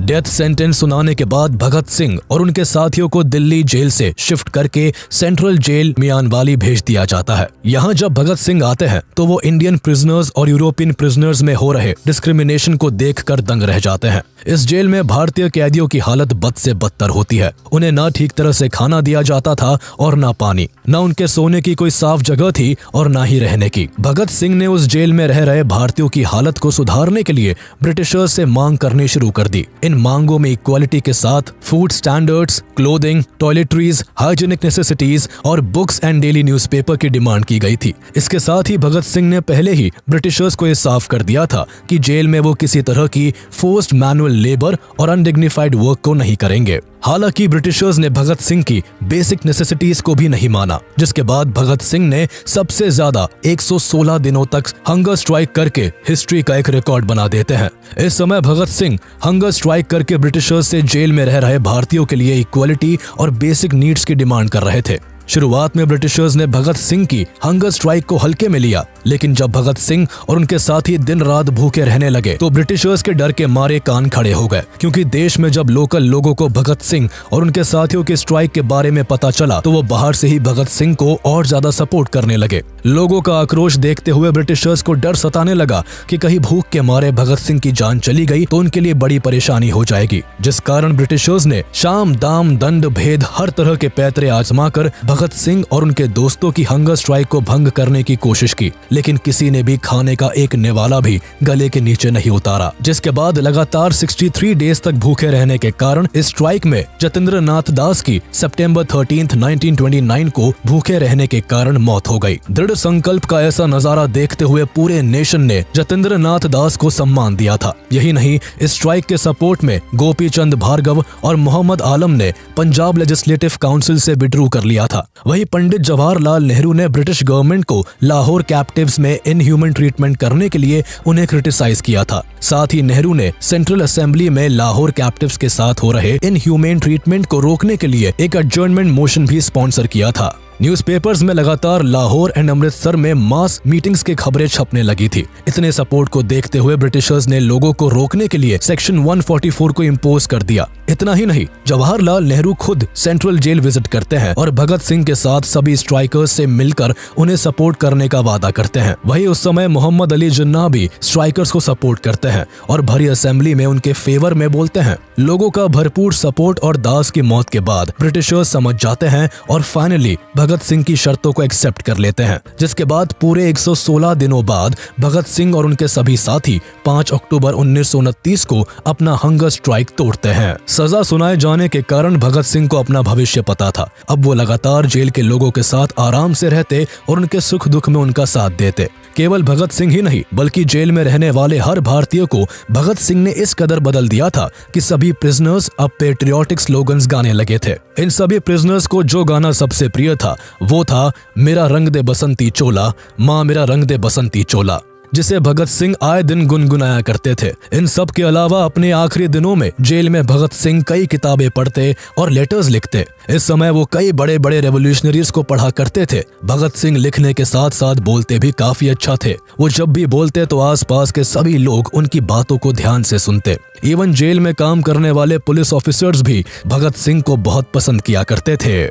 डेथ सेंटेंस सुनाने के बाद भगत सिंह और उनके साथियों को दिल्ली जेल से शिफ्ट करके सेंट्रल जेल मियानवाली भेज दिया जाता है। यहाँ जब भगत सिंह आते हैं तो वो इंडियन प्रिजनर्स और यूरोपियन प्रिजनर्स में हो रहे डिस्क्रिमिनेशन को देखकर दंग रह जाते हैं। इस जेल में भारतीय कैदियों की हालत बद से बदतर होती है। उन्हें ना ठीक तरह से खाना दिया जाता था और ना पानी, ना उनके सोने की कोई साफ जगह थी और ना ही रहने की। भगत सिंह ने उस जेल में रह रहे भारतीयों की हालत को सुधारने के लिए ब्रिटिशर्स से मांग करनी शुरू कर दी। इन मांगों में इक्वालिटी के साथ food standards, clothing, toiletries, hygienic necessities और बुक्स एंड डेली न्यूज़पेपर की डिमांड की गई थी। इसके साथ ही भगत सिंह ने पहले ही ब्रिटिशर्स को यह साफ कर दिया था कि जेल में वो किसी तरह की फोर्स्ड मैनुअल लेबर और अनडिग्निफाइड वर्क को नहीं करेंगे। हालांकि ब्रिटिशर्स ने भगत सिंह की बेसिक नेसेसिटीज को भी नहीं माना, जिसके बाद भगत सिंह ने सबसे ज्यादा 116 दिनों तक हंगर स्ट्राइक करके हिस्ट्री का एक रिकॉर्ड बना देते हैं। इस समय भगत सिंह हंगर स्ट्राइक करके ब्रिटिशर्स से जेल में रह रहे भारतीयों के लिए इक्वालिटी और बेसिक नीड्स की डिमांड कर रहे थे। शुरुआत में ब्रिटिशर्स ने भगत सिंह की हंगर स्ट्राइक को हल्के में लिया, लेकिन जब भगत सिंह और उनके साथी दिन रात भूखे रहने लगे तो ब्रिटिशर्स के डर के मारे कान खड़े हो गए, क्योंकि देश में जब लोकल लोगों को भगत सिंह और उनके साथियों के स्ट्राइक के बारे में पता चला तो वो बाहर से ही भगत सिंह को और ज्यादा सपोर्ट करने लगे। लोगों का आक्रोश देखते हुए ब्रिटिशर्स को डर सताने लगा कि कहीं भूख के मारे भगत सिंह की जान चली गई तो उनके लिए बड़ी परेशानी हो जाएगी, जिस कारण ब्रिटिशर्स ने शाम दाम दंड भेद हर तरह के पैतरे आजमा कर भगत सिंह और उनके दोस्तों की हंगर स्ट्राइक को भंग करने की कोशिश की, लेकिन किसी ने भी खाने का एक निवाला भी गले के नीचे नहीं उतारा। जिसके बाद लगातार 63 डेज तक भूखे रहने के कारण इस स्ट्राइक में जतेंद्र नाथ दास की सितंबर 13, 1929 को भूखे रहने के कारण मौत हो गई। दृढ़ संकल्प का ऐसा नजारा देखते हुए पूरे नेशन ने जतेंद्र नाथ दास को सम्मान दिया था। यही नहीं, इस स्ट्राइक के सपोर्ट में गोपी चंद भार्गव और मोहम्मद आलम ने पंजाब लेजिस्लेटिव काउंसिल से विड्रू कर लिया था। वही पंडित जवाहरलाल नेहरू ने ब्रिटिश गवर्नमेंट को लाहौर कैप्टिव्स में इनह्यूमन ट्रीटमेंट करने के लिए उन्हें क्रिटिसाइज किया था। साथ ही नेहरू ने सेंट्रल असेंबली में लाहौर कैप्टिव्स के साथ हो रहे इनह्यूमन ट्रीटमेंट को रोकने के लिए एक एडजर्नमेंट मोशन भी स्पॉन्सर किया था। न्यूज़पेपर्स में लगातार लाहौर एंड अमृतसर में मास मीटिंग्स की खबरें छपने लगी थी। इतने सपोर्ट को देखते हुए ब्रिटिशर्स ने लोगों को रोकने के लिए सेक्शन 144 को इम्पोज कर दिया। इतना ही नहीं, जवाहरलाल नेहरू खुद सेंट्रल जेल विजिट करते हैं और भगत सिंह के साथ सभी स्ट्राइकर्स से मिलकर उन्हें सपोर्ट करने का वादा करते हैं। वही उस समय मोहम्मद अली जिन्ना भी स्ट्राइकर्स को सपोर्ट करते हैं और भरी असेंबली में उनके फेवर में बोलते हैं। लोगों का भरपूर सपोर्ट और दास की मौत के बाद ब्रिटिशर्स समझ जाते हैं और फाइनली भगत सिंह की शर्तों को एक्सेप्ट कर लेते हैं, जिसके बाद पूरे 116 दिनों बाद भगत सिंह और उनके सभी साथी 5 अक्टूबर 1929 को अपना हंगर स्ट्राइक तोड़ते हैं। सजा सुनाए जाने के कारण भगत सिंह को अपना भविष्य पता था। अब वो लगातार जेल के लोगों के साथ आराम से रहते और उनके सुख दुख में उनका साथ देते। केवल भगत सिंह ही नहीं, बल्कि जेल में रहने वाले हर भारतीय को भगत सिंह ने इस कदर बदल दिया था कि सभी प्रिजनर्स अब पेट्रियोटिक स्लोगन्स गाने लगे थे। इन सभी प्रिजनर्स को जो गाना सबसे प्रिय था वो था मेरा रंग दे बसंती चोला, माँ मेरा रंग दे बसंती चोला, जिसे भगत सिंह आए दिन गुनगुनाया करते थे। इन सब के अलावा अपने आखिरी दिनों में जेल में भगत सिंह कई किताबें पढ़ते और लेटर्स लिखते। इस समय वो कई बड़े बड़े रेवोल्यूशनरीज को पढ़ा करते थे। भगत सिंह लिखने के साथ साथ बोलते भी काफी अच्छा थे। वो जब भी बोलते तो आसपास के सभी लोग उनकी बातों को ध्यान से सुनते। इवन जेल में काम करने वाले पुलिस ऑफिसर्स भी भगत सिंह को बहुत पसंद किया करते थे।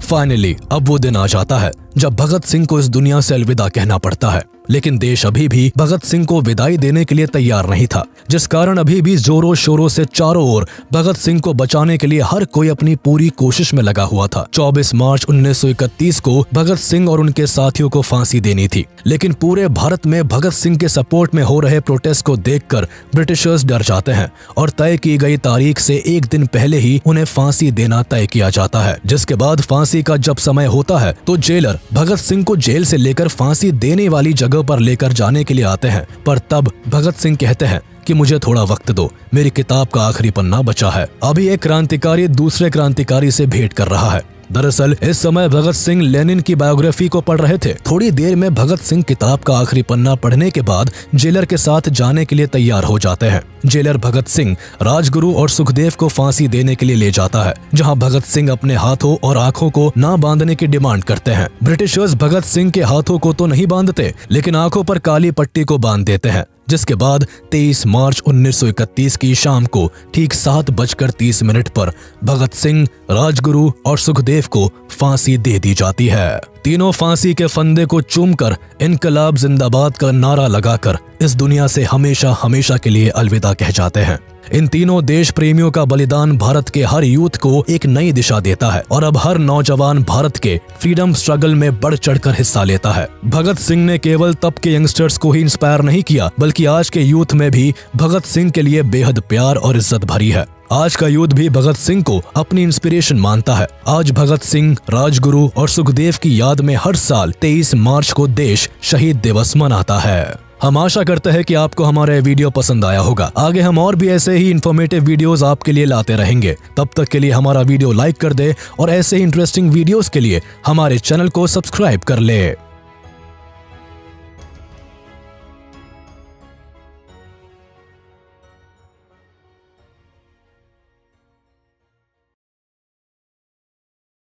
फाइनली अब वो दिन आ जाता है जब भगत सिंह को इस दुनिया से अलविदा कहना पड़ता है, लेकिन देश अभी भी भगत सिंह को विदाई देने के लिए तैयार नहीं था, जिस कारण अभी भी जोरों शोरों से चारों ओर भगत सिंह को बचाने के लिए हर कोई अपनी पूरी कोशिश में लगा हुआ था। 24 मार्च 1931 को भगत सिंह और उनके साथियों को फांसी देनी थी, लेकिन पूरे भारत में भगत सिंह के सपोर्ट में हो रहे प्रोटेस्ट को देखकर ब्रिटिशर्स डर जाते हैं और तय की गई तारीख से एक दिन पहले ही उन्हें फांसी देना तय किया जाता है। जिसके बाद फांसी का जब समय होता है तो जेलर भगत सिंह को जेल से लेकर फांसी देने वाली जगह पर लेकर जाने के लिए आते हैं, पर तब भगत सिंह कहते हैं कि मुझे थोड़ा वक्त दो, मेरी किताब का आखिरी पन्ना बचा है। अभी एक क्रांतिकारी दूसरे क्रांतिकारी से भेंट कर रहा है। दरअसल इस समय भगत सिंह लेनिन की बायोग्राफी को पढ़ रहे थे। थोड़ी देर में भगत सिंह किताब का आखिरी पन्ना पढ़ने के बाद जेलर के साथ जाने के लिए तैयार हो जाते हैं। जेलर भगत सिंह, राजगुरु और सुखदेव को फांसी देने के लिए ले जाता है, जहां भगत सिंह अपने हाथों और आंखों को ना बांधने की डिमांड करते हैं। ब्रिटिशर्स भगत सिंह के हाथों को तो नहीं बांधते, लेकिन आंखों पर काली पट्टी को बांध देते हैं। जिसके बाद 23 मार्च 1931 की शाम को ठीक 7:30 पर भगत सिंह, राजगुरु और सुखदेव को फांसी दे दी जाती है। तीनों फांसी के फंदे को चूमकर इनकलाब जिंदाबाद का नारा लगाकर इस दुनिया से हमेशा हमेशा के लिए अलविदा कह जाते हैं। इन तीनों देश प्रेमियों का बलिदान भारत के हर यूथ को एक नई दिशा देता है और अब हर नौजवान भारत के फ्रीडम स्ट्रगल में बढ़ चढ़कर हिस्सा लेता है। भगत सिंह ने केवल तब के यंगस्टर्स को ही इंस्पायर नहीं किया, बल्कि आज के यूथ में भी भगत सिंह के लिए बेहद प्यार और इज्जत भरी है। आज का यूथ भी भगत सिंह को अपनी इंस्पिरेशन मानता है। आज भगत सिंह, राजगुरु और सुखदेव की याद में हर साल 23 मार्च को देश शहीद दिवस मनाता है। हम आशा करते हैं कि आपको हमारा वीडियो पसंद आया होगा। आगे हम और भी ऐसे ही इन्फॉर्मेटिव वीडियोस आपके लिए लाते रहेंगे। तब तक के लिए हमारा वीडियो लाइक कर दे और ऐसे ही इंटरेस्टिंग वीडियोस के लिए हमारे चैनल को सब्सक्राइब कर ले।